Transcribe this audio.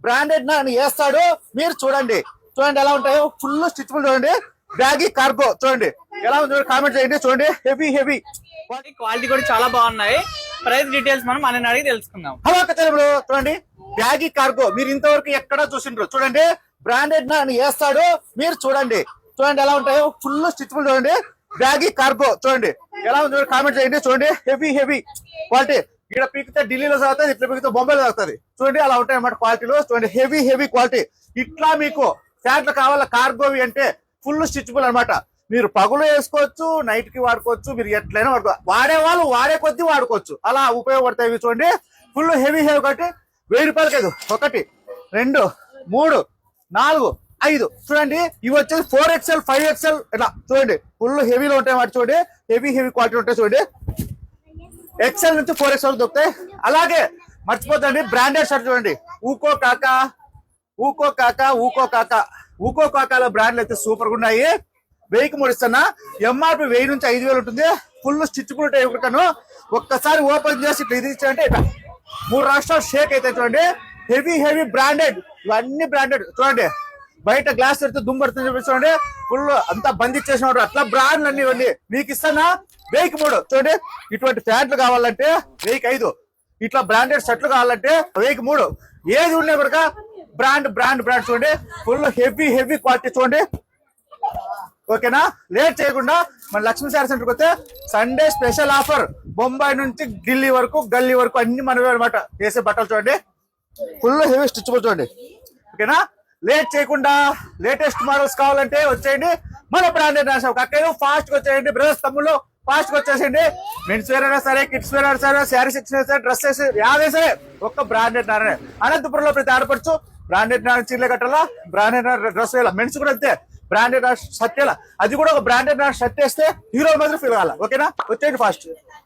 Branded అని వేస్తాడు. మీరు చూడండి చూడండి ఎలా ఉంటాయో, ఫుల్ స్టిచ్బుల్ చూడండి. బ్యాగీ కార్గో చూడండి ఎలా ఉంది, కామెంట్ చేయండి. చూడండి హెవీ హెవీ క్వాలిటీ కూడా చాలా బాగున్నాయి. ప్రైస్ డీటెయిల్స్ మనం అన్ని అడిగి తెలుసుకుందాం. హలో తెలుగు చూడండి బ్యాగీ కార్గో మీరు ఇంతవరకు ఎక్కడ చూసిండ్రు. చూడండి బ్రాండెడ్ అని వేస్తాడు. మీరు చూడండి చూడండి ఎలా ఉంటాయో, ఫుల్ స్టిచ్బుల్ చూడండి. బ్యాగీ కార్గో చూడండి ఎలా ఉంది, కామెంట్ చేయండి. చూడండి హెవీ హెవీ క్వాలిటీ. ఇక్కడ పీకితే ఢిల్లీలో సాగుతుంది, ఇట్లా పీకితే బొంబాయిలో సాగుతుంది. చూడండి అలా ఉంటాయి అన్నమాట క్వాలిటీలో. చూడండి హెవీ హెవీ క్వాలిటీ. ఇట్లా మీకు ప్యాంట్లు కావాలా కార్గోవి అంటే ఫుల్ స్టిచ్బుల్ అనమాట. మీరు పగులు వేసుకోవచ్చు, నైట్ కి వాడుకోవచ్చు, మీరు ఎట్లయినా వాడుకోవచ్చు. వాడే వాళ్ళు వాడే కొద్దీ వాడుకోవచ్చు, అలా ఉపయోగపడతాయి ఇవి. చూడండి ఫుల్ హెవీ హెవీ కాబట్టి 1000 రూపాయలకి ఐదు. 1 2 3 4 5 చూడండి. ఇవి వచ్చేసి 4XL 5XL ఇట్లా చూడండి ఫుల్ హెవీలో ఉంటాయి మాట. చూడండి హెవీ హెవీ క్వాలిటీ ఉంటాయి. చూడండి XL నుంచి 4XL దొరుకుతాయి. అలాగే మర్చిపోతండి బ్రాండెడ్ షర్ట్ చూడండి. ఊకో కాకా ఊకో కాకా ఊకో కాకా ఊకో కాకాలో బ్రాండ్లు అయితే సూపర్ గా ఉన్నాయి. 1000కి 3 ఇస్తున్నా. ఎంఆర్పి 1000 నుంచి 5000 ఉంటుంది. ఫుల్ స్టిచ్బుల్ ఉంటాయి. ఒకటికను ఒక్కసారి ఓపెన్ చేసి ఇట్లా ఇది ఇచ్చారంటే ఇట్లా 3 రాష్ట్రాలు షేక్ అయితే. చూడండి హెవీ హెవీ బ్రాండెడ్, ఇవన్నీ బ్రాండెడ్. చూడండి బయట గ్లాస్ పెడితే దుమ్ము పడుతుంది చూడండి. ఫుల్ అంతా బంధించేసిన అట్లా బ్రాండ్లు అన్ని ఇవ్వండి. మీకు ఇస్తానా 1000కి 3. చూడండి ఇటువంటి ప్యాంట్లు కావాలంటే 1000కి 5. ఇట్లా బ్రాండెడ్ షర్ట్లు కావాలంటే 1000కి 3. ఏది ఉన్నాయి కనుక బ్రాండ్ బ్రాండ్ బ్రాండ్ చూడండి. ఫుల్ హెవీ హెవీ క్వాలిటీ చూడండి. ఓకేనా, లేట్ చేయకుండా మన లక్ష్మీ శారీ సెంటర్కి వస్తే సండే స్పెషల్ ఆఫర్. బొంబాయి నుంచి ఢిల్లీ వరకు గల్లీ వరకు అన్ని మనవే అనమాట వేసే బట్టలు. చూడండి ఫుల్ హెవీ స్టిచ్బుల్ చూడండి. ఓకేనా, లేట్ చేయకుండా లేటెస్ట్ మోడల్స్ కావాలంటే వచ్చేయండి మన బ్రాండెడ్ అక్కడ ఫాస్ట్ గా వచ్చేయండి. బ్రదర్స్ తమ్ముళ్ళు ఫాస్ట్ గా వచ్చేసేయండి. మెన్స్ వేర్ అయినా సరే, కిడ్స్ వేర్ అయినా సరే, శారీ సెక్షన్ అయినా సరే, డ్రెస్సెస్ యాదే సరే ఒక్క బ్రాండెడ్ నారాయణ. అనంతపురంలో ప్రతి ఆడపడుచు బ్రాండెడ్ నారాయణ చీరలు కట్టాలా, బ్రాండెడ్ డ్రెస్ వేయాలా. మెన్స్ కూడా అంతే బ్రాండెడ్ షర్ట్ వేయాలా. అది కూడా ఒక బ్రాండెడ్ షర్ట్ వేస్తే హీరో మాత్రం ఫీల్ కావాలా. ఓకేనా, వచ్చేయండి ఫాస్ట్.